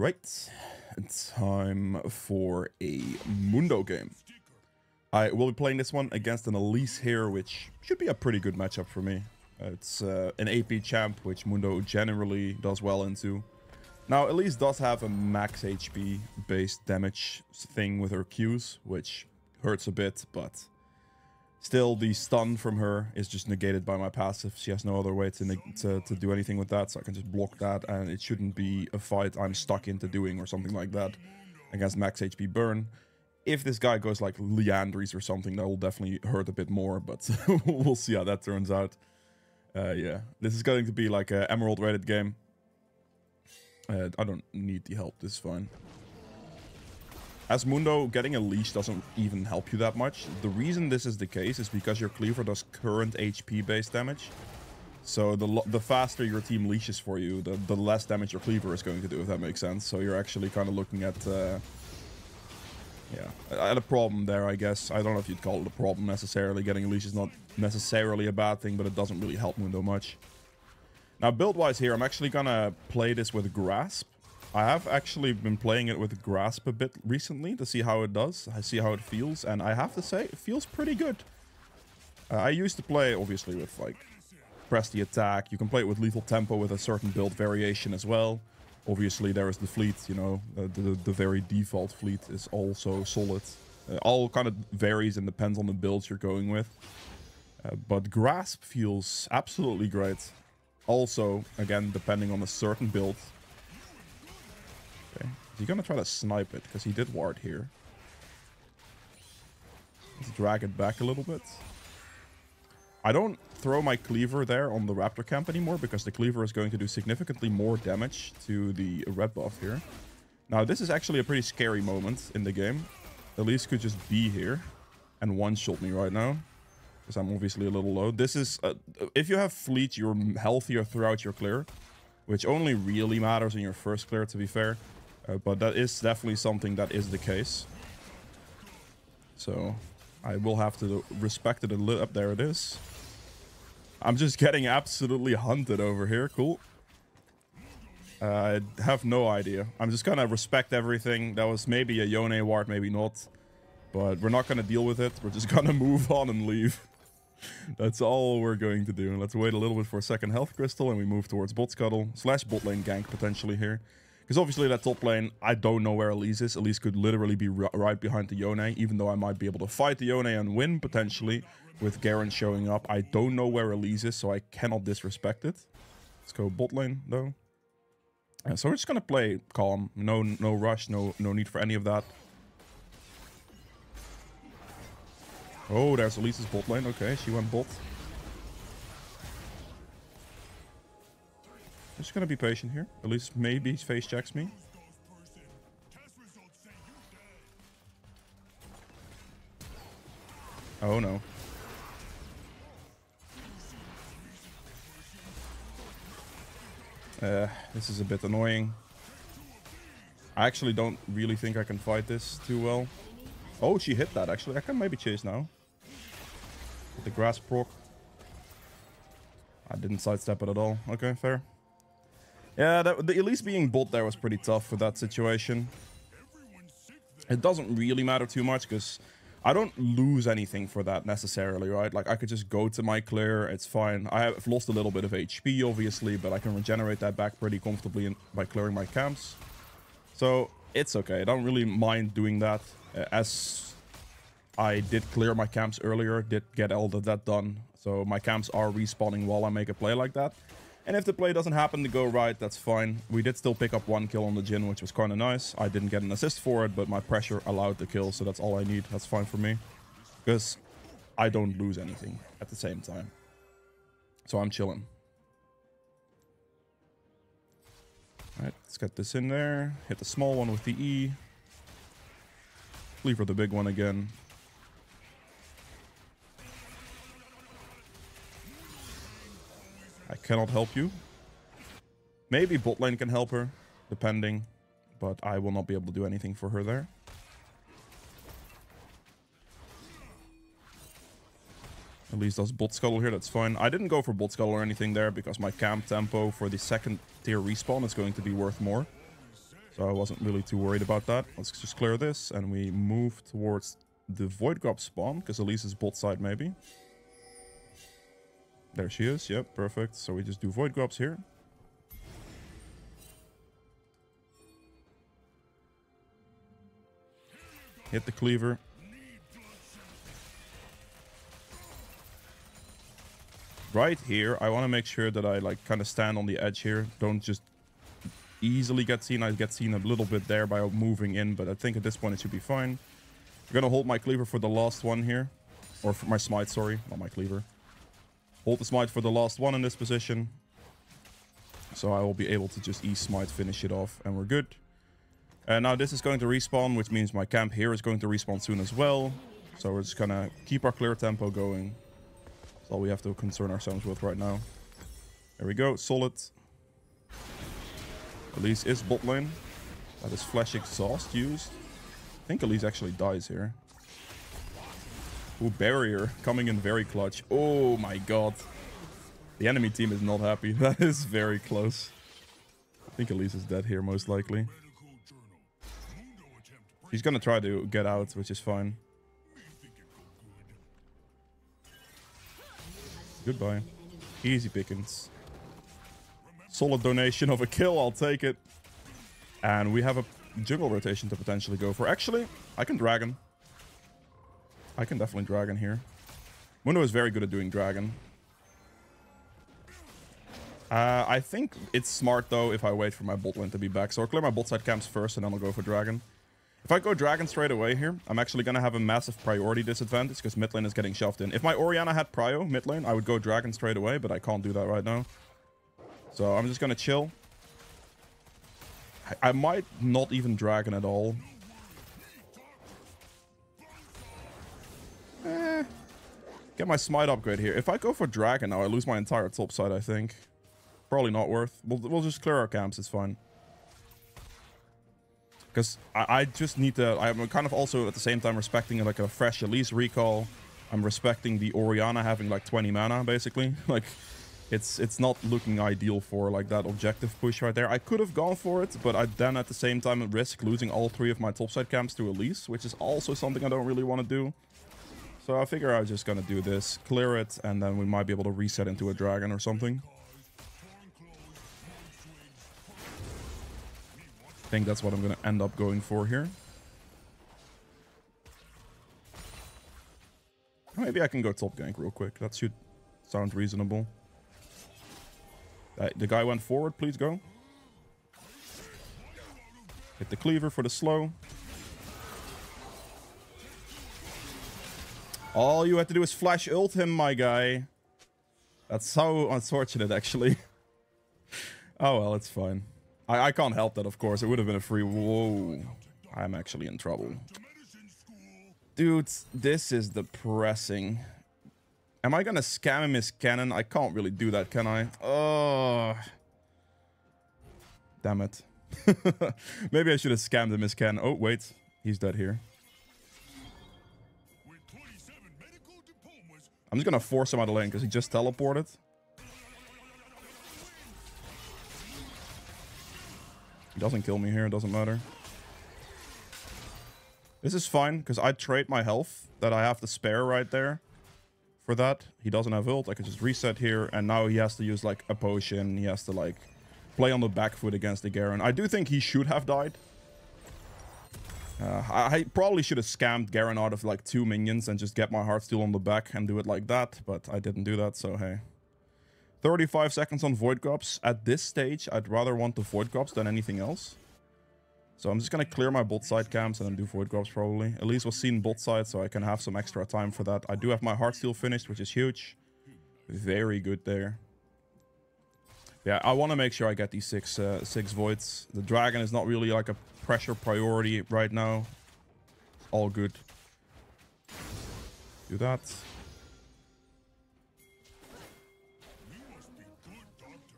Alright, time for a Mundo game. I will be playing this one against an Elise here, which should be a pretty good matchup for me. It's an AP champ, which Mundo generally does well into. Now, Elise does have a max HP based damage thing with her Qs, which hurts a bit, but still the stun from her is just negated by my passive. She has no other way to do anything with that, so I can just block that, and it shouldn't be a fight I'm stuck into doing or something like that against max HP burn. If this guy goes like Liandry's or something, that will definitely hurt a bit more, but we'll see how that turns out. Yeah, this is going to be like an Emerald rated game. I don't need the help, this is fine. As Mundo, getting a leash doesn't even help you that much. The reason this is the case is because your cleaver does current HP based damage. So the faster your team leashes for you, the less damage your cleaver is going to do, if that makes sense. So you're actually kind of looking at, at a problem there, I guess. I don't know if you'd call it a problem necessarily. Getting a leash is not necessarily a bad thing, but it doesn't really help Mundo much. Now, build-wise here, I'm actually gonna play this with Grasp. I have actually been playing it with Grasp a bit recently to see how it does. I see how it feels, and I have to say, it feels pretty good. I used to play, obviously, with, like, press the attack. You can play it with lethal tempo with a certain build variation as well. Obviously, there is the fleet, you know, the very default fleet is also solid. All kind of varies and depends on the builds you're going with. But Grasp feels absolutely great. Also, again, depending on a certain build. Okay, is he gonna try to snipe it? Because he did ward here. Let's drag it back a little bit. I don't throw my cleaver there on the Raptor camp anymore, because the cleaver is going to do significantly more damage to the red buff here. Now, this is actually a pretty scary moment in the game. Elise could just be here and one-shot me right now, because I'm obviously a little low. This is... if you have fleet, you're healthier throughout your clear, which only really matters in your first clear, to be fair. But that is definitely something that is the case. So I will have to respect it a little. Up there it is. I'm just getting absolutely hunted over here. Cool. I have no idea. I'm just gonna respect everything. That was maybe a Yone ward, maybe not. But we're not gonna deal with it. We're just gonna move on and leave. That's all we're going to do. Let's wait a little bit for a second health crystal, and we move towards bot scuttle / bot lane gank potentially here. Because obviously that top lane, I don't know where Elise is. Elise could literally be right behind the Yone, even though I might be able to fight the Yone and win potentially with Garen showing up. I don't know where Elise is, so I cannot disrespect it. Let's go bot lane though. So we're just gonna play calm. No rush, no need for any of that. Oh, there's Elise's bot lane. Okay, she went bot. I'm just gonna be patient here. Elise maybe face checks me. Oh no. This is a bit annoying. I actually don't really think I can fight this too well. Oh, she hit that actually. I can maybe chase now. With the Grasp proc. I didn't sidestep it at all. Okay, fair. Yeah, the Elise being bot there was pretty tough for that situation. It doesn't really matter too much, because I don't lose anything for that necessarily, right? Like, I could just go to my clear, it's fine. I have lost a little bit of HP, obviously, but I can regenerate that back pretty comfortably by clearing my camps. So, it's okay. I don't really mind doing that. As I did clear my camps earlier, did get all of that done. So, my camps are respawning while I make a play like that. And if the play doesn't happen to go right, that's fine. We did still pick up 1 kill on the Jhin, which was kind of nice. I didn't get an assist for it, but my pressure allowed the kill, so that's all I need. That's fine for me. Because I don't lose anything at the same time. So I'm chilling. Alright, let's get this in there. Hit the small one with the E. Leave for the big one again. I cannot help you. Maybe bot lane can help her, depending. But I will not be able to do anything for her there. At least does bot scuttle here, that's fine. I didn't go for bot scuttle or anything there because my camp tempo for the second tier respawn is going to be worth more. So I wasn't really too worried about that. Let's just clear this, and we move towards the Void Grub spawn, because Elise is bot side maybe. There she is. Yep, perfect. So we just do Void Grubs here. Hit the cleaver. Right here, I want to make sure that I like kind of stand on the edge here. Don't just easily get seen. I get seen a little bit there by moving in, but I think at this point it should be fine. I'm gonna hold my cleaver for the last one here. Or for my smite, sorry, not my cleaver. Hold the smite for the last one in this position. So I will be able to just E-smite, finish it off, and we're good. And now this is going to respawn, which means my camp here is going to respawn soon as well. So we're just gonna keep our clear tempo going. That's all we have to concern ourselves with right now. There we go, solid. Elise is bot lane. That is flash exhaust used. I think Elise actually dies here. Ooh, barrier coming in very clutch. Oh my god. The enemy team is not happy. That is very close. I think Elise is dead here most likely. He's gonna try to get out, which is fine. Goodbye. Easy pickings. Solid donation of a kill, I'll take it. And we have a jungle rotation to potentially go for. Actually, I can dragon. I can definitely dragon here. Mundo is very good at doing dragon. I think it's smart though if I wait for my bot lane to be back. So I'll clear my bot side camps first and then I'll go for dragon. If I go dragon straight away here, I'm actually going to have a massive priority disadvantage because mid lane is getting shoved in. If my Orianna had prio mid lane, I would go dragon straight away, but I can't do that right now. So I'm just going to chill. I might not even dragon at all. Get my smite upgrade here. If I go for dragon now, I lose my entire top side, I think. Probably not worth. We'll just clear our camps, it's fine. Because I just need to... I'm kind of also at the same time respecting like a fresh Elise recall. I'm respecting the Orianna having like 20 mana, basically. Like, it's not looking ideal for like that objective push right there. I could have gone for it, but I then at the same time risk losing all 3 of my topside camps to Elise, which is also something I don't really want to do. So I figure I'm just gonna do this, clear it, and then we might be able to reset into a dragon or something. I think that's what I'm gonna end up going for here. Maybe I can go top gank real quick. That should sound reasonable. The guy went forward, please go. Hit the cleaver for the slow. All you had to do is flash ult him, my guy. That's so unfortunate, actually. Oh well, it's fine. I can't help that, of course. It would have been a free... Whoa. I'm actually in trouble. Dude, this is depressing. Am I gonna scam him his cannon? I can't really do that, can I? Oh. Damn it. Maybe I should have scammed him his cannon. Oh, wait. He's dead here. I'm just gonna force him out of lane because he just teleported. He doesn't kill me here, it doesn't matter. This is fine, because I trade my health that I have to spare right there for that. He doesn't have ult, I can just reset here, and now he has to use like a potion. He has to like play on the back foot against the Garen. I do think he should have died. I probably should have scammed Garen out of like 2 minions and just get my Heartsteel on the back and do it like that, but I didn't do that, so hey. 35 seconds on Void Grubs. At this stage, I'd rather want the Void Grubs than anything else. So I'm just going to clear my bot side camps and then do Void Grubs probably. Elise was seen bot side, so I can have some extra time for that. I do have my Heartsteel finished, which is huge. Very good there. Yeah, I want to make sure I get these six Voids. The Dragon is not really like a pressure priority right now. All good. Do that.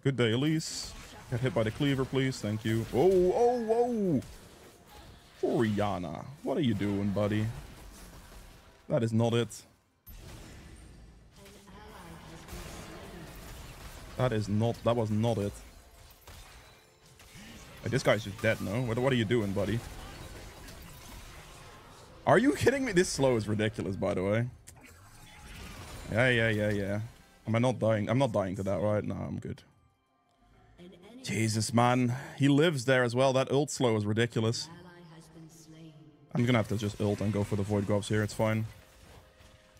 Good day, Elise. Get hit by the cleaver, please. Thank you. Oh, oh, oh! Orianna, what are you doing, buddy? That is not it. That was not it. Like, this guy's just dead, no? What are you doing, buddy? Are you kidding me? This slow is ridiculous, by the way. Yeah. Am I not dying? I'm not dying to that, right? No, I'm good. Jesus, man. He lives there as well. That ult slow is ridiculous. I'm gonna have to just ult and go for the Void Grubs here. It's fine.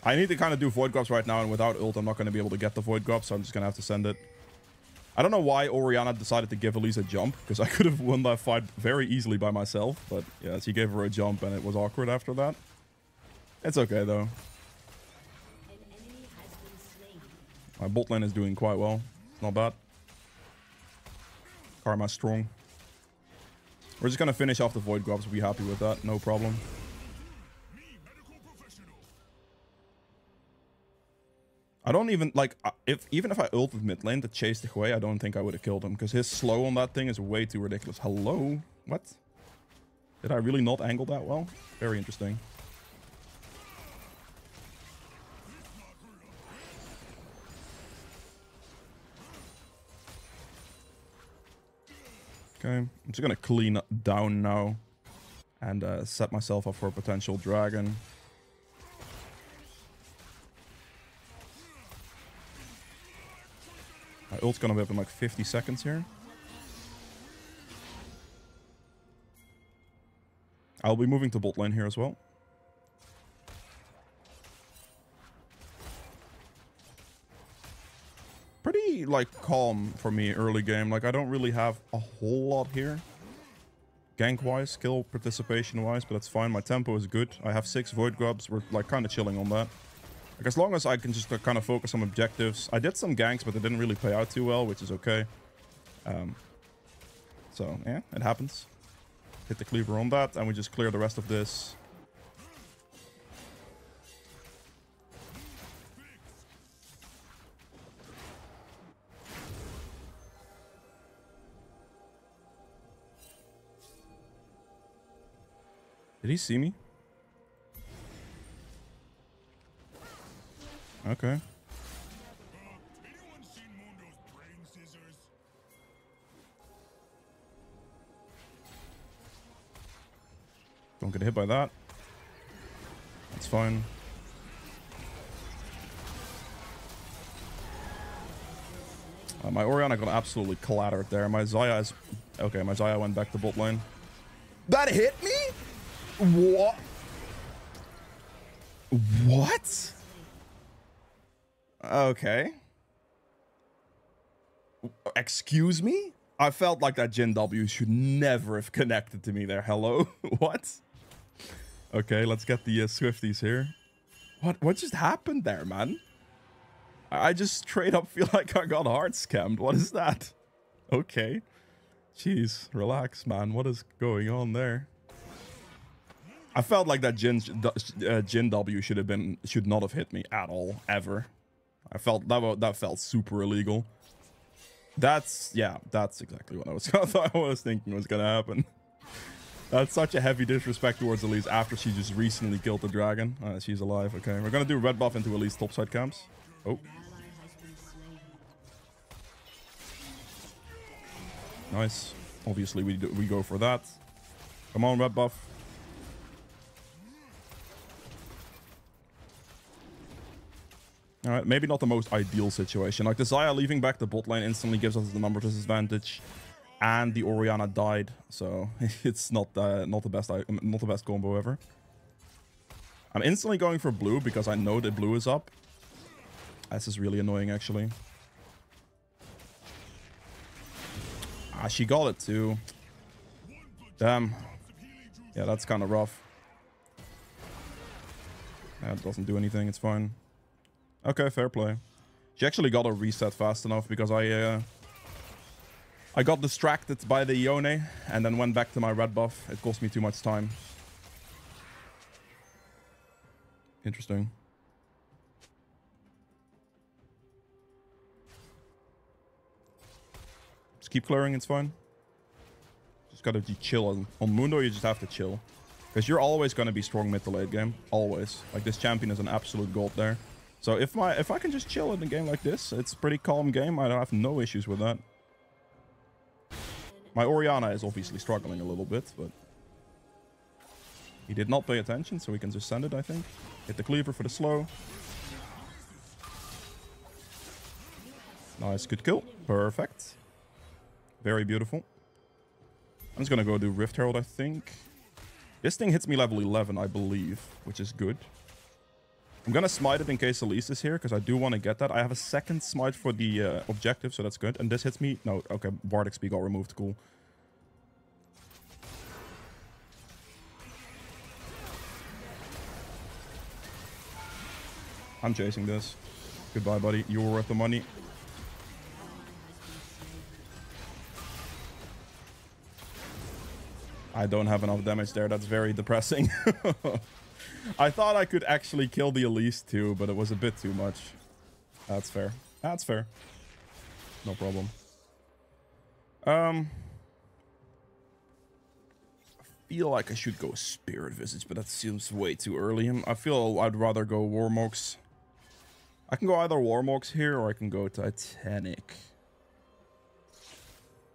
I need to kind of do Void Grubs right now, and without ult, I'm not going to be able to get the Void Grubs, so I'm just going to have to send it. I don't know why Orianna decided to give Elise a jump, because I could have won that fight very easily by myself, but yeah, she gave her a jump, and it was awkward after that. It's okay, though. My bot lane is doing quite well. It's not bad. Karma's strong. We're just going to finish off the Void Grubs. Be happy with that. No problem. I don't even, like, even if I ulted mid lane to chase the Hwei, I don't think I would have killed him, because his slow on that thing is way too ridiculous. Hello? What? Did I really not angle that well? Very interesting. Okay, I'm just gonna clean down now and set myself up for a potential dragon. My ult's gonna be up in like 50 seconds here. I'll be moving to bot lane here as well. Pretty, like, calm for me early game. Like, I don't really have a whole lot here. Gank-wise, skill participation-wise, but that's fine. My tempo is good. I have 6 Void Grubs. We're, like, kind of chilling on that. Like, as long as I can just kind of focus on objectives. I did some ganks, but they didn't really play out too well, which is okay. So, yeah, it happens. Hit the cleaver on that, and we just clear the rest of this. Did he see me? Okay. Don't get hit by that. That's fine. My Orianna got absolutely clattered there. My Xayah is... Okay, my Xayah went back to bot lane. That hit me? What? What? Okay. Excuse me? I felt like that Jhin W should never have connected to me there. Hello? What? Okay, let's get the Swifties here. What just happened there, man? I just straight up feel like I got hard scammed. What is that? Okay. Jeez, relax, man. What is going on there? I felt like that Jhin W should not have hit me at all, ever. I felt that felt super illegal. That's exactly what I was thinking was gonna happen. That's such a heavy disrespect towards Elise after she just recently killed the dragon. She's alive. Okay, we're gonna do red buff into Elise topside camps. Oh, nice. Obviously, we go for that. Come on, red buff. Alright, maybe not the most ideal situation. Like, the Xayah leaving back the bot lane instantly gives us the number disadvantage. And the Orianna died, so it's not the best combo ever. I'm instantly going for blue because I know that blue is up. This is really annoying, actually. Ah, she got it too. Damn. Yeah, that's kind of rough. That doesn't do anything. It's fine. Okay, fair play. She actually got a reset fast enough because I got distracted by the Yone and then went back to my red buff. It cost me too much time. Interesting. Just keep clearing, it's fine. Just gotta be chill. On Mundo, you just have to chill. Because you're always gonna be strong mid to late game. Always. Like, this champion is an absolute gold there. So if I can just chill in a game like this, it's a pretty calm game. I have no issues with that. My Orianna is obviously struggling a little bit, but he did not pay attention, so we can just send it, I think. Hit the cleaver for the slow. Nice, good kill. Perfect. Very beautiful. I'm just gonna go do Rift Herald, I think. This thing hits me level 11, I believe, which is good. I'm gonna smite it in case Elise is here, because I do want to get that. I have a second smite for the objective, so that's good. And this hits me... No, okay, Bard XP got removed, cool. I'm chasing this. Goodbye, buddy. You were worth the money. I don't have enough damage there. That's very depressing. I thought I could actually kill the Elise too, but it was a bit too much. That's fair. That's fair. No problem. I feel like I should go Spirit Visage, but that seems way too early. I feel I'd rather go Warmogs. I can go either Warmogs here, or I can go Titanic.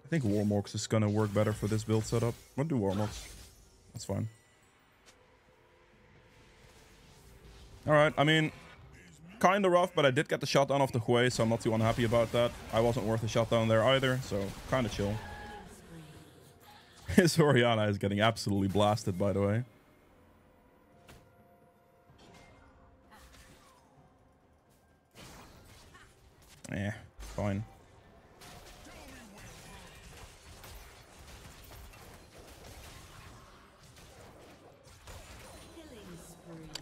I think Warmogs is gonna work better for this build setup. I'll do Warmogs. That's fine. Alright, I mean, kinda rough, but I did get the shutdown off the Hui, so I'm not too unhappy about that. I wasn't worth a shutdown there either, so kinda chill. His Orianna is getting absolutely blasted, by the way. Fine.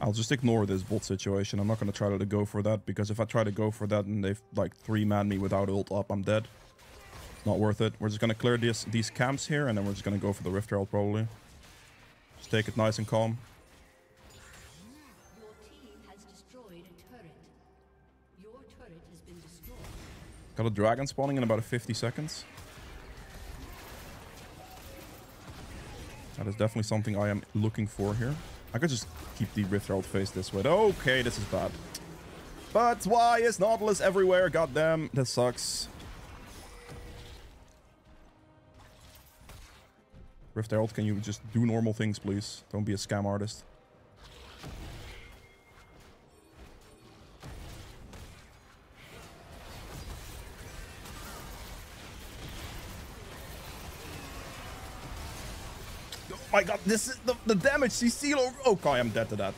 I'll just ignore this bot situation. I'm not going to try to go for that, because if I try to go for that and they've like 3-man me without ult up, I'm dead. Not worth it. We're just going to clear these camps here, and then we're just going to go for the Rift Herald probably. Just take it nice and calm. Your team has destroyed a turret. Your turret has been destroyed. Got a dragon spawning in about 50 seconds. That is definitely something I am looking for here. I could just keep the Rift Herald face this way. Okay, this is bad. But why is Nautilus everywhere? Goddamn, this sucks. Rift Herald, can you just do normal things, please? Don't be a scam artist. Oh my god, this is the damage CC. Okay, I'm dead to that.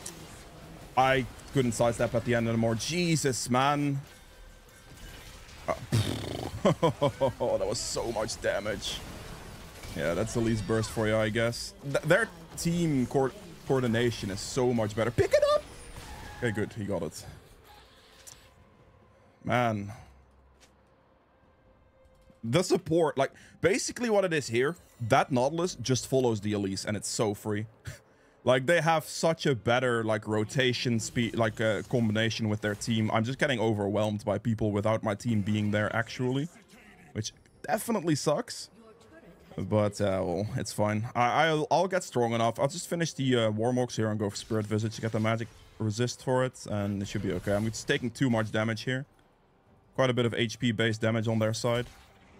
I couldn't sidestep at the end anymore. Jesus, man. That was so much damage. Yeah, that's the least burst for you, I guess. Their team coordination is so much better. Pick it up! Okay, good. He got it. Man. The support, like, basically what it is here, that Nautilus just follows the Elise, and it's so free. Like, they have such a better, like, rotation speed, like, combination with their team. I'm just getting overwhelmed by people without my team being there, actually. Which definitely sucks. But, well, it's fine. I'll get strong enough. I'll just finish the Warmogs here and go for Spirit Visage to get the magic resist for it, and it should be okay. I'm just taking too much damage here. Quite a bit of HP-based damage on their side,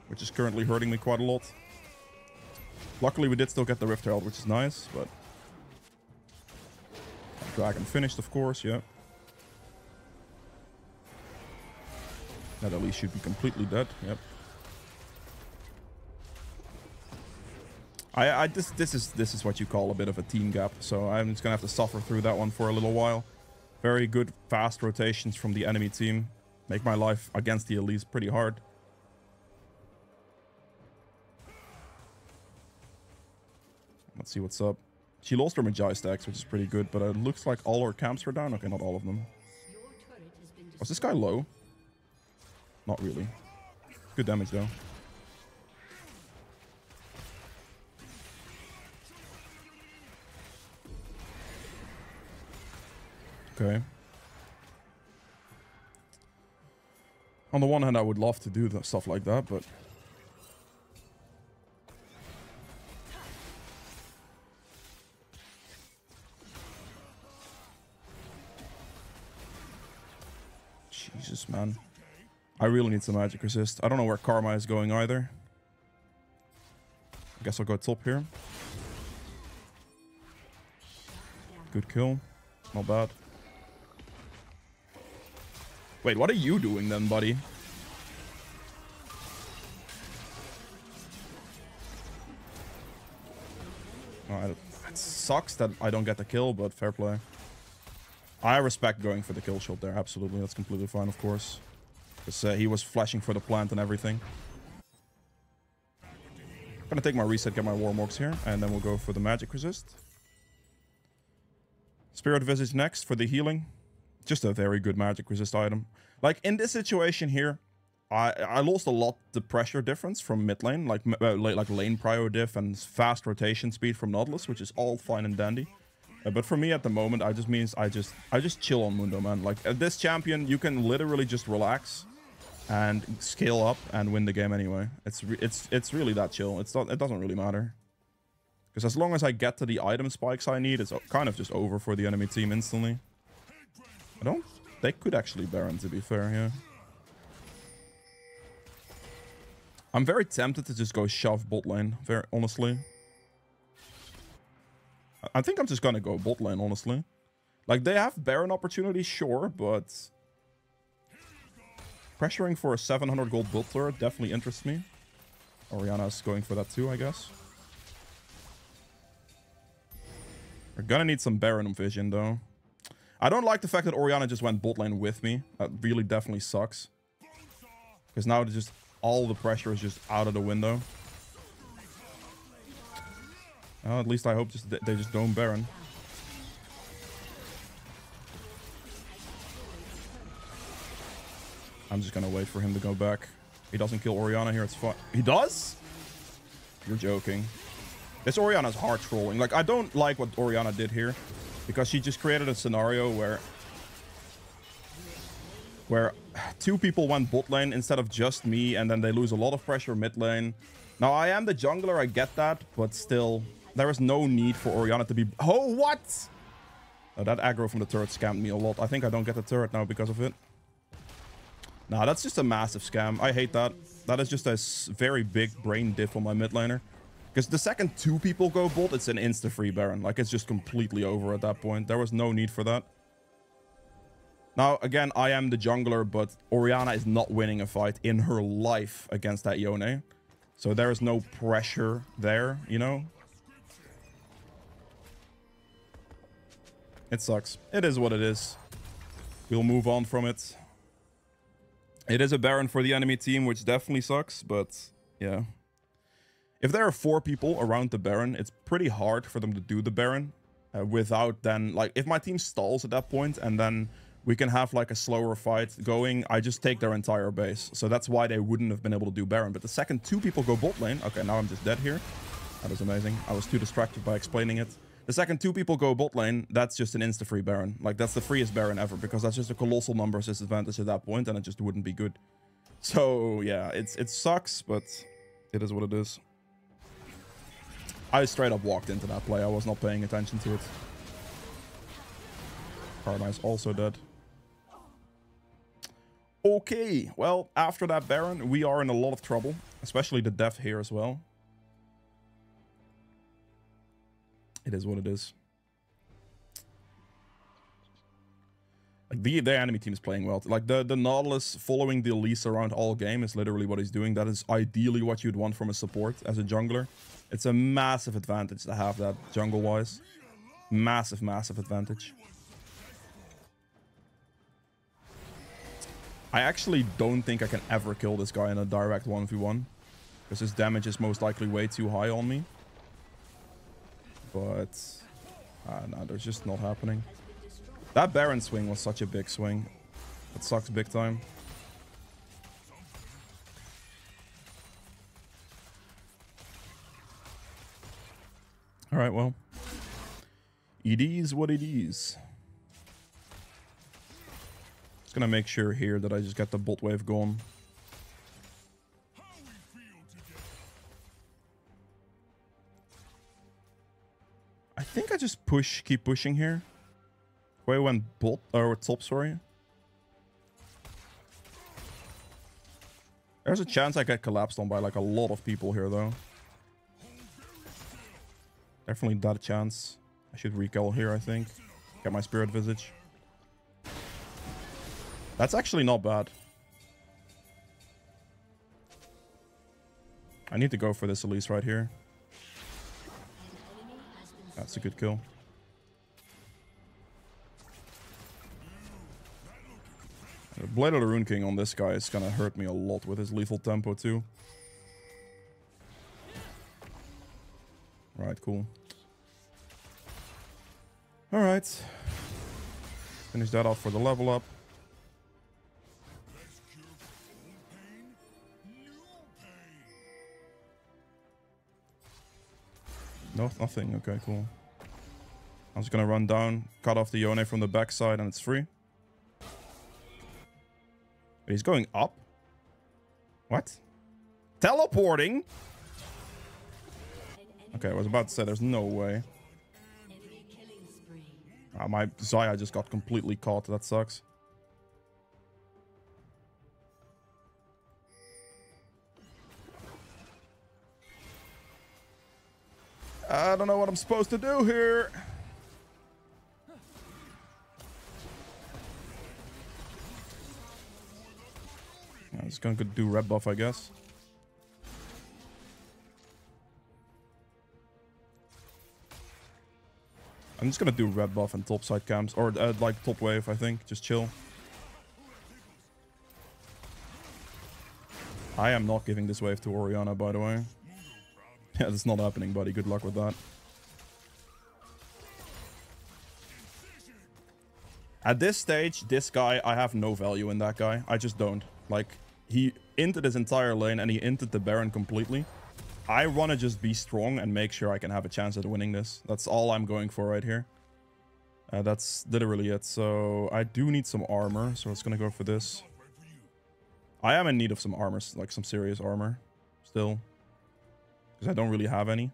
which is currently hurting me quite a lot. Luckily, we did still get the Rift Herald, which is nice, but... Dragon finished, of course, yeah. That at least should be completely dead, yep. This is what you call a bit of a team gap, so I'm just gonna have to suffer through that one for a little while. Very good, fast rotations from the enemy team. Make my life against the Elise pretty hard. Let's see what's up. She lost her Magi stacks, which is pretty good, but it looks like all her camps were down. Okay, not all of them. Was this guy low? Not really. Good damage, though. Okay. On the one hand, I would love to do stuff like that, but... Jesus, man. I really need some magic resist. I don't know where Karma is going either. Guess I'll go top here. Good kill. Not bad. Wait, what are you doing then, buddy? Oh, it sucks that I don't get the kill, but fair play. I respect going for the kill shot there. Absolutely. That's completely fine, of course. Because he was flashing for the plant and everything. I'm gonna take my reset, get my Warmorks here, and then we'll go for the magic resist. Spirit Visage next for the healing. Just a very good magic resist item. Like, in this situation here, I lost a lot the pressure difference from mid lane, like lane prio diff and fast rotation speed from Nautilus, which is all fine and dandy. But for me at the moment, I just chill on Mundo, man. Like, at this champion, you can literally just relax and scale up and win the game anyway. It's really that chill. It doesn't really matter. Because as long as I get to the item spikes I need, it's kind of just over for the enemy team instantly. They could actually Baron, to be fair, yeah. I'm very tempted to just go shove bot lane, very honestly. I think I'm just gonna go bot lane, honestly. Like, they have Baron opportunities, sure, but pressuring for a 700 gold build turret definitely interests me. Orianna's going for that too, I guess. We're gonna need some Baron vision, though. I don't like the fact that Orianna just went bot lane with me. That really definitely sucks. Because now just all the pressure is just out of the window. At least I hope they just don't Baron. I'm just gonna wait for him to go back. He doesn't kill Orianna here, it's fine. He does? You're joking. This Orianna's hard trolling. Like, I don't like what Orianna did here. Because she just created a scenario where two people went bot lane instead of just me, and then they lose a lot of pressure mid lane. Now, I am the jungler, I get that, but still, there is no need for Orianna to be... Oh, what? Oh, that aggro from the turret scammed me a lot. I think I don't get the turret now because of it. Nah, that's just a massive scam. I hate that. That is just a very big brain diff on my mid laner. Because the second two people go bot, it's an insta-free Baron. Like, it's just completely over at that point. There was no need for that. Now, again, I am the jungler, but Orianna is not winning a fight in her life against that Yone. So there is no pressure there, you know? It sucks. It is what it is. We'll move on from it. It is a Baron for the enemy team, which definitely sucks, but yeah. If there are 4 people around the Baron, it's pretty hard for them to do the Baron without then... Like, if my team stalls at that point and then we can have, like, a slower fight going, I just take their entire base. So that's why they wouldn't have been able to do Baron. But the second 2 people go bot lane... Okay, now I'm just dead here. That is amazing. I was too distracted by explaining it. The second 2 people go bot lane, that's just an insta-free Baron. Like, that's the freest Baron ever, because that's just a colossal numbers disadvantage at that point, and it just wouldn't be good. So, yeah, it sucks, but it is what it is. I straight up walked into that play. I was not paying attention to it. Paradise also dead. Okay, well, after that Baron, we are in a lot of trouble. Especially the death here as well. It is what it is. Like, the enemy team is playing well. Like, the Nautilus following the Elise around all game is literally what he's doing. That is ideally what you'd want from a support as a jungler. It's a massive advantage to have that jungle-wise. Massive, massive advantage. I actually don't think I can ever kill this guy in a direct 1v1. Because his damage is most likely way too high on me. But... no, there's just not happening. That Baron swing was such a big swing. It sucks big time. Alright, well. It is what it is. Just gonna make sure here that I just get the bot wave gone. I think I just keep pushing here. Wait, went bot, or top, sorry. There's a chance I get collapsed on by like a lot of people here though. Definitely that chance. I should recall here, I think. Get my Spirit Visage. That's actually not bad. I need to go for this Elise right here. That's a good kill. The Blade of the Rune King on this guy is gonna hurt me a lot with his lethal tempo too. Alright, cool. Alright. Finish that off for the level up. No, nothing. Okay, cool. I'm just gonna run down, cut off the Yone from the backside, and it's free. But he's going up? What? Teleporting? Okay, I was about to say there's no way. My Xayah just got completely caught. That sucks. I don't know what I'm supposed to do here. I'm just gonna do red buff, I guess. I'm just gonna do red buff and top side camps, or like top wave, I think. Just chill. I am not giving this wave to Orianna, by the way. Yeah, that's not happening, buddy. Good luck with that. At this stage, this guy, I have no value in that guy. I just don't. Like, he inted his entire lane and he inted the Baron completely. I want to just be strong and make sure I can have a chance at winning this. That's all I'm going for right here. That's literally it. So I do need some armor. So it's going to go for this. I am in need of some armor, like some serious armor still. Because I don't really have any.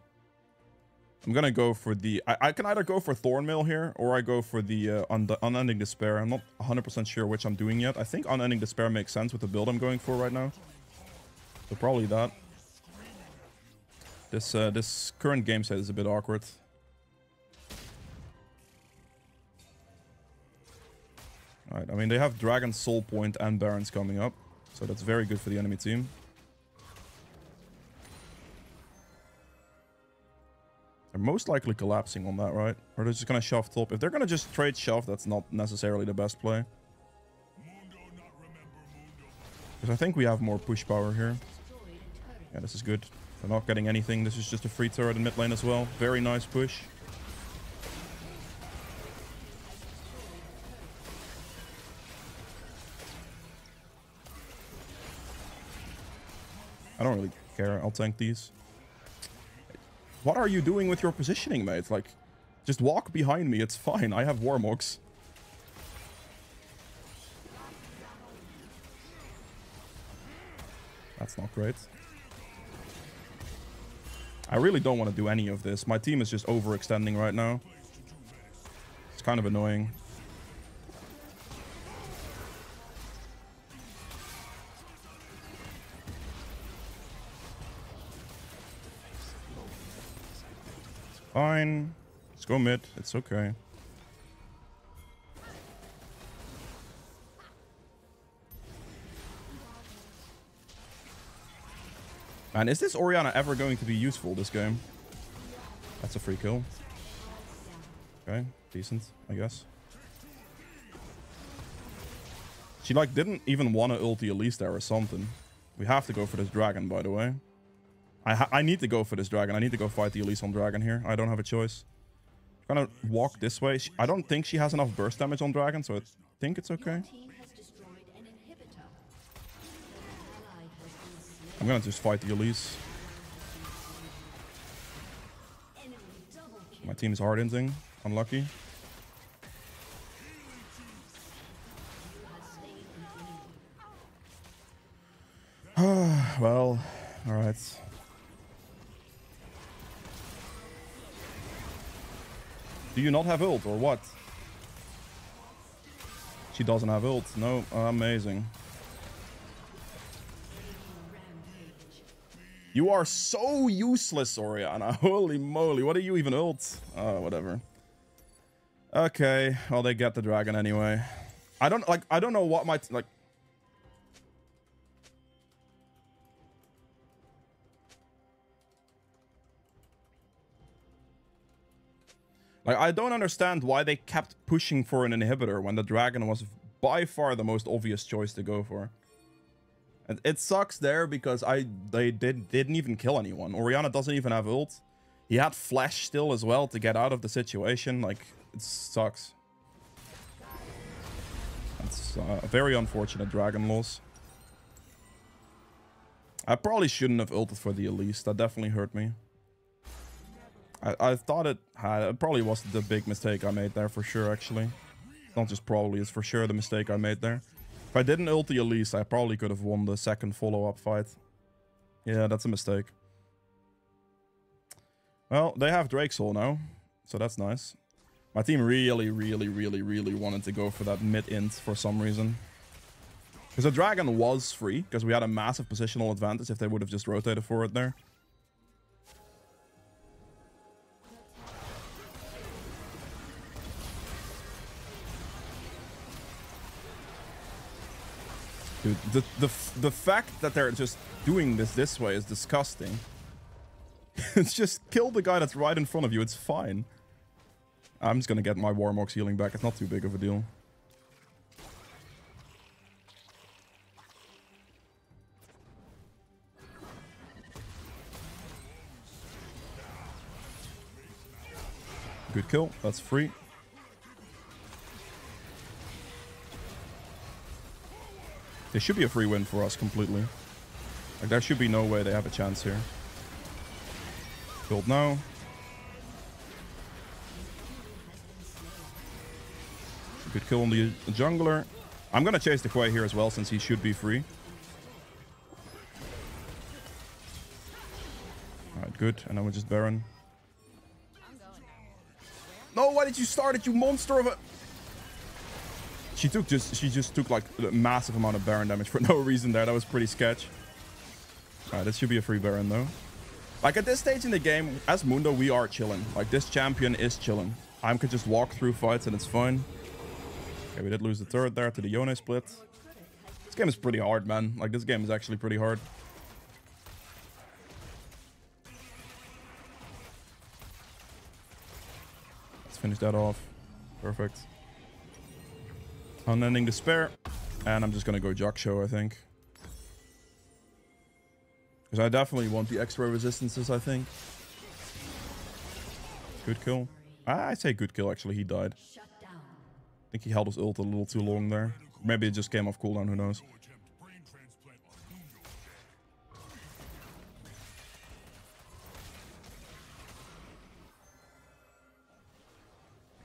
I'm going to go for the... I can either go for Thornmail here or I go for the Unending Despair. I'm not 100% sure which I'm doing yet. I think Unending Despair makes sense with the build I'm going for right now. So probably that. This current game set is a bit awkward. Alright, I mean, they have Dragon, Soul Point, and Barons coming up. So that's very good for the enemy team. They're most likely collapsing on that, right? Or they're just gonna shove top. If they're gonna just trade shove, that's not necessarily the best play. Because I think we have more push power here. Yeah, this is good. They're not getting anything. This is just a free turret in mid lane as well. Very nice push. I don't really care. I'll tank these. What are you doing with your positioning, mate? Like, just walk behind me. It's fine. I have Warmogs. That's not great. I really don't want to do any of this. My team is just overextending right now. It's kind of annoying. Fine. Let's go mid. It's okay. Man, is this Orianna ever going to be useful this game? That's a free kill. Okay, decent, I guess. She like didn't even want to ulti Elise there or something. We have to go for this dragon, by the way. I need to go for this dragon. I need to go fight the Elise on dragon here. I don't have a choice. I'm gonna walk this way. I don't think she has enough burst damage on dragon, so I think it's okay. I'm gonna just fight the Elise. My team is hard inting. Unlucky. Well, alright. Do you not have ult or what? She doesn't have ult. No, amazing. You are so useless, Orianna. Holy moly, what do you even ult? Oh, whatever. Okay, well, they get the dragon anyway. I don't know what my like. I don't understand why they kept pushing for an inhibitor when the dragon was by far the most obvious choice to go for. And it sucks there because they didn't even kill anyone. Orianna doesn't even have ult. He had flash still as well to get out of the situation. Like, it sucks. That's a very unfortunate dragon loss. I probably shouldn't have ulted for the Elise. That definitely hurt me. I thought it probably was the big mistake I made there for sure, actually. Not just probably, it's for sure the mistake I made there. If I didn't ult the Elise, I probably could have won the second follow-up fight. Yeah, that's a mistake. Well, they have Drake Soul now, so that's nice. My team really wanted to go for that mid-int for some reason. Because the dragon was free, because we had a massive positional advantage if they would have just rotated forward there. Dude, the fact that they're just doing this way is disgusting. It's just kill the guy that's right in front of you. It's fine. I'm just gonna get my Warmox healing back. It's not too big of a deal. Good kill. That's free. This should be a free win for us completely. Like, there should be no way they have a chance here. Build now. Good kill on the jungler. I'm gonna chase the Quay here as well, since he should be free. Alright, good. And then we're just Baron. No, why did you start it, you monster of a... She just took like a massive amount of Baron damage for no reason there. That was pretty sketch. Alright, this should be a free Baron though. Like, at this stage in the game, as Mundo, we are chilling. Like, this champion is chilling. I could just walk through fights and it's fine. Okay, we did lose the turret there to the Yone split. This game is pretty hard, man. Like, this game is actually pretty hard. Let's finish that off. Perfect. Unending Despair. And I'm just gonna go Jaksho, I think. Because I definitely want the extra resistances, I think. Good kill. I say good kill, actually. He died. I think he held his ult a little too long there. Maybe it just came off cooldown, who knows.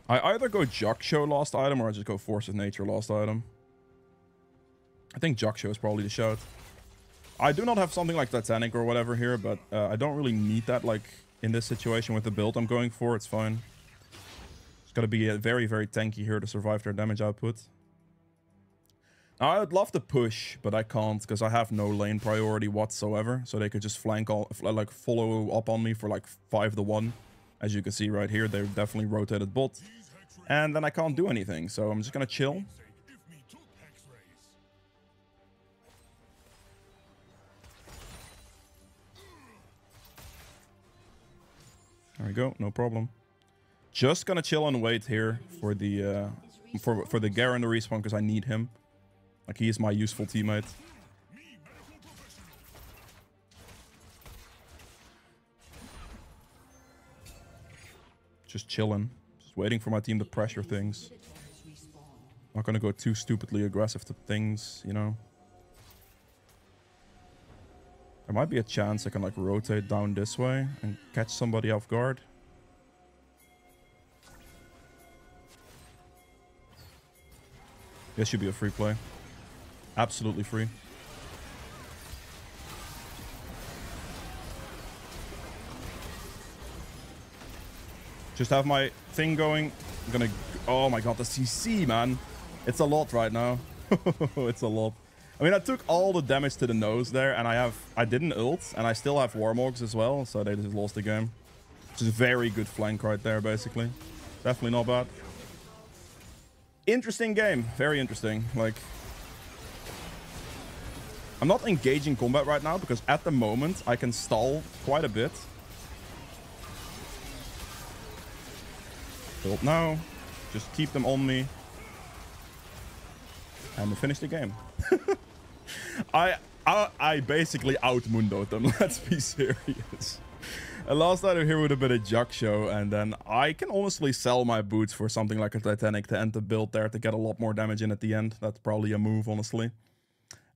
I either go Jaksho last item or I just go Force of Nature last item. I think Jaksho is probably the shout. I do not have something like Titanic or whatever here, but I don't really need that, like, in this situation with the build I'm going for. It's fine. It's got to be very tanky here to survive their damage output. Now, I would love to push, but I can't because I have no lane priority whatsoever. So they could just flank all, like, follow up on me for like 5-1. As you can see right here, they've definitely rotated bot. And then I can't do anything, so I'm just gonna chill. There we go, no problem. Just gonna chill and wait here for the for the Garen to respawn because I need him. Like, he is my useful teammate. Just chilling. Just waiting for my team to pressure things. Not gonna go too stupidly aggressive to things, you know. There might be a chance I can, like, rotate down this way and catch somebody off guard. This should be a free play. Absolutely free. Just have my thing going. I'm gonna... Oh my god, the CC, man. It's a lot right now. It's a lot. I mean, I took all the damage to the nose there, and I didn't ult, and I still have Warmogs as well, so they just lost the game. Which is a very good flank right there, basically. Definitely not bad. Interesting game. Very interesting. Like, I'm not engaging combat right now because at the moment I can stall quite a bit. Ult now. Just keep them on me. And we finish the game. I basically out-mundoed them. Let's be serious. Last night I'm here with a bit of Juck Show, and then I can honestly sell my boots for something like a Titanic to end the build there to get a lot more damage in at the end. That's probably a move, honestly.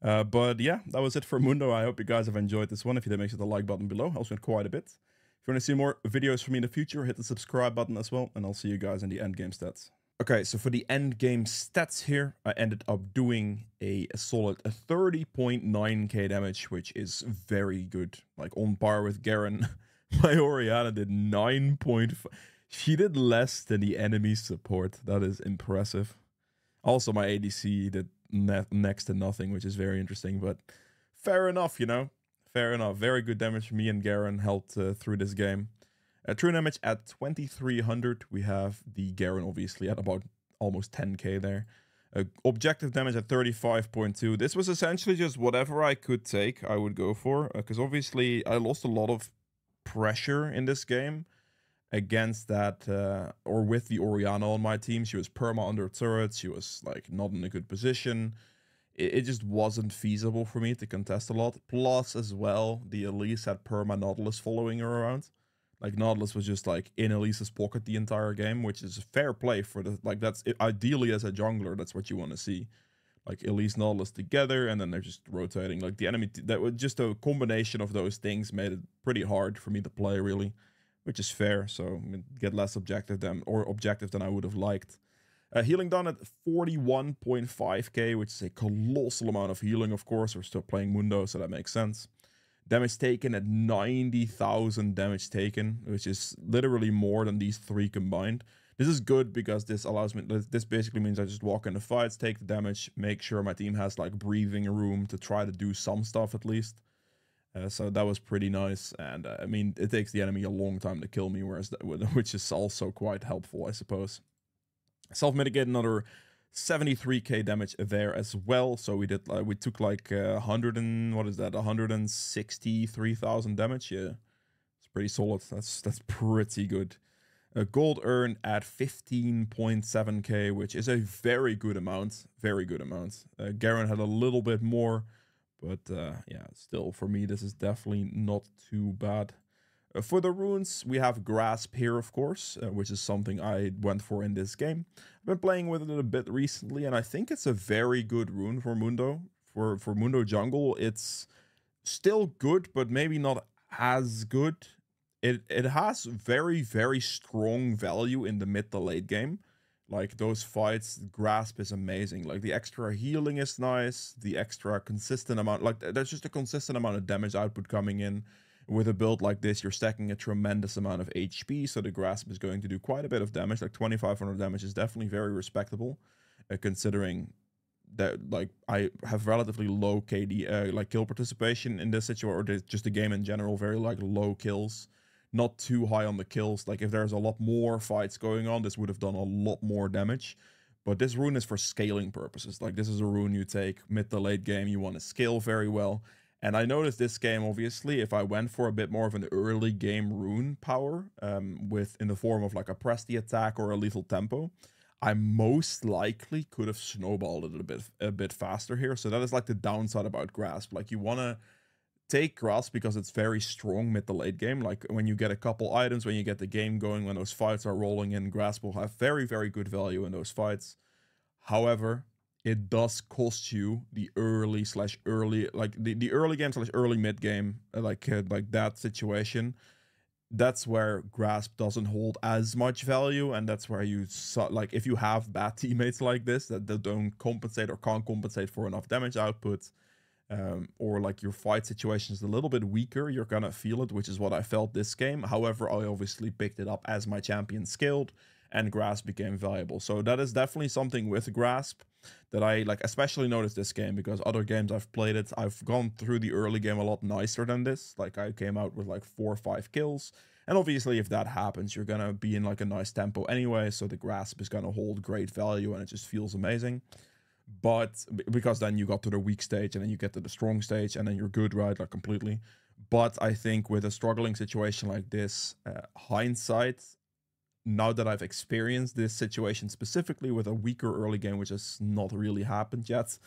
But yeah, that was it for Mundo. I hope you guys have enjoyed this one. If you did, make sure to like button below. Helps me quite a bit. If you want to see more videos from me in the future, hit the subscribe button as well, and I'll see you guys in the endgame stats. Okay, so for the endgame stats here, I ended up doing a solid 30.9k damage, which is very good. Like on par with Garen. My Orianna did 9.5. She did less than the enemy support. That is impressive. Also, my ADC did next to nothing, which is very interesting. But fair enough, you know. Fair enough. Very good damage. Me and Garen helped through this game. True damage at 2300. We have the Garen, obviously, at about almost 10k there. Objective damage at 35.2. This was essentially just whatever I could take, I would go for. Because obviously, I lost a lot of pressure in this game against that or with the Orianna on my team. She was perma under turret. She was like not in a good position. It just wasn't feasible for me to contest a lot. Plus as well, the Elise had perma Nautilus following her around. Like Nautilus was just like in Elise's pocket the entire game, which is fair play for the like that's ideally as a jungler, that's what you want to see. Like Elise Nautilus together, and then they're just rotating. Like the enemy, that was just a combination of those things made it pretty hard for me to play, really, which is fair. So I get less objective than I would have liked. Healing done at 41.5k, which is a colossal amount of healing. Of course, we're still playing Mundo, so that makes sense. Damage taken at 90,000 damage taken, which is literally more than these three combined. This is good because this allows me, this basically means I just walk into fights, take the damage, make sure my team has like breathing room to try to do some stuff at least. So that was pretty nice. And I mean, it takes the enemy a long time to kill me, whereas which is also quite helpful, I suppose. Self-mitigate another 73k damage there as well. So we did, we took like 163,000 damage. Yeah, it's pretty solid. That's pretty good. A gold earned at 15.7k, which is a very good amount. Very good amount. Garen had a little bit more, but yeah, still for me, this is definitely not too bad. For the runes, we have Grasp here, of course, which is something I went for in this game. I've been playing with it a bit recently, and I think it's a very good rune for Mundo. For Mundo Jungle, it's still good, but maybe not as good. It has very, very strong value in the mid to late game. Like those fights, Grasp is amazing. Like the extra healing is nice, the extra consistent amount, like there's just a consistent amount of damage output coming in. With a build like this, you're stacking a tremendous amount of HP, so the Grasp is going to do quite a bit of damage. Like 2,500 damage is definitely very respectable, considering that like I have relatively low KD, like kill participation in this situation, or just the game in general, very like low kills. Not too high on the kills. Like if there's a lot more fights going on, this would have done a lot more damage. But this rune is for scaling purposes. Like this is a rune you take mid to late game, you want to scale very well. And I noticed this game, obviously, if I went for a bit more of an early game rune power, in the form of like a press the attack or a lethal tempo, I most likely could have snowballed it a bit faster here. So that is like the downside about Grasp. Like you want to take Grasp because it's very strong mid to late game. Like when you get a couple items, when you get the game going, when those fights are rolling in, Grasp will have very, very good value in those fights. However, it does cost you the early like the early game / early mid game, like that situation. That's where Grasp doesn't hold as much value, and that's where you like if you have bad teammates like this that don't compensate or can't compensate for enough damage output, or like your fight situation is a little bit weaker, you're gonna feel it, which is what I felt this game. However, I obviously picked it up as my champion scaled, and Grasp became valuable. So that is definitely something with Grasp that I like, especially noticed this game, because other games I've played it, I've gone through the early game a lot nicer than this. Like I came out with like 4 or 5 kills. And obviously if that happens, you're going to be in like a nice tempo anyway. So the Grasp is going to hold great value and it just feels amazing. But because then you got to the weak stage and then you get to the strong stage and then you're good, right? Like completely. But I think with a struggling situation like this, hindsight, now that I've experienced this situation specifically with a weaker early game, which has not really happened yet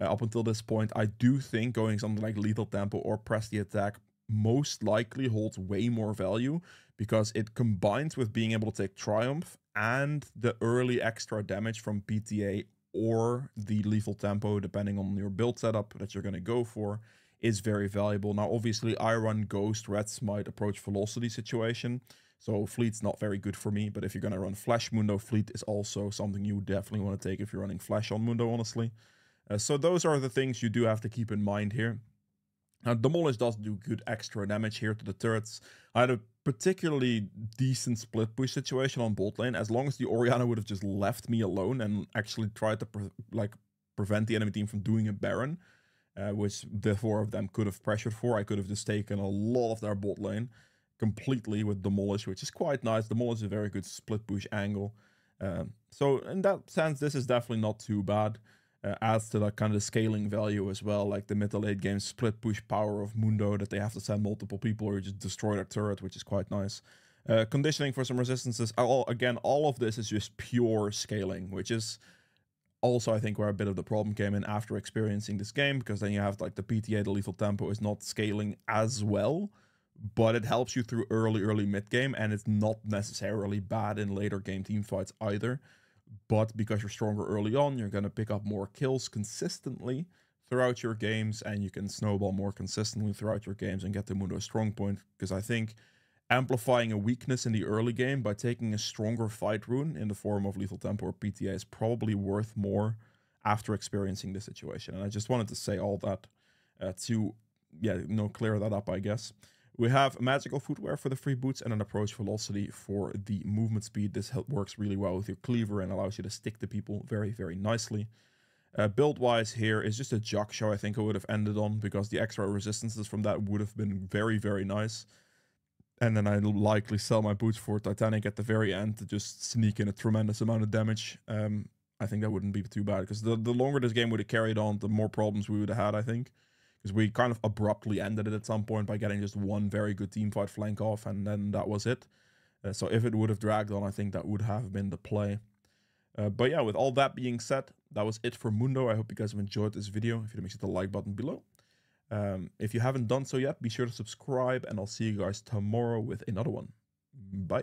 up until this point, I do think going something like Lethal Tempo or Press the Attack most likely holds way more value because it combines with being able to take Triumph and the early extra damage from PTA or the Lethal Tempo, depending on your build setup that you're going to go for, is very valuable. Now, obviously, I run Ghost, Red Smite, Approach Velocity situation, so Fleet's not very good for me, but if you're going to run Flash Mundo, Fleet is also something you definitely want to take if you're running Flash on Mundo, honestly. So those are the things you do have to keep in mind here. Now, Demolish does do good extra damage here to the turrets. I had a particularly decent split push situation on bot lane. As long as the Orianna would have just left me alone and actually tried to prevent the enemy team from doing a Baron, which the 4 of them could have pressured for, I could have just taken a lot of their bot lane completely with Demolish, which is quite nice. Demolish is a very good split push angle. So in that sense, this is definitely not too bad. Adds to that kind of scaling value as well, like the mid to late game split push power of Mundo, that they have to send multiple people or just destroy their turret, which is quite nice. Conditioning for some resistances. Again, all of this is just pure scaling, which is also, I think, where a bit of the problem came in after experiencing this game, because then you have like the PTA, the Lethal Tempo is not scaling as well, but it helps you through early mid game, and it's not necessarily bad in later game team fights either. But because you're stronger early on, you're going to pick up more kills consistently throughout your games, and you can snowball more consistently throughout your games and get the Mundo strong point. Because I think amplifying a weakness in the early game by taking a stronger fight rune in the form of Lethal Tempo or PTA is probably worth more after experiencing this situation. And I just wanted to say all that to clear that up, I guess. We have magical footwear for the free boots and an approach velocity for the movement speed. This works really well with your cleaver and allows you to stick to people very, very nicely. Build-wise here is just a Jug show I think I would have ended on, because the extra resistances from that would have been very, very nice. And then I'd likely sell my boots for Titanic at the very end to just sneak in a tremendous amount of damage. I think that wouldn't be too bad, because the longer this game would have carried on, the more problems we would have had, I think. Because we kind of abruptly ended it at some point by getting just one very good teamfight flank off, and then that was it. So if it would have dragged on, I think that would have been the play. But yeah, with all that being said, that was it for Mundo. I hope you guys have enjoyed this video. If you didn't, make sure to hit the like button below. If you haven't done so yet, be sure to subscribe, and I'll see you guys tomorrow with another one. Bye.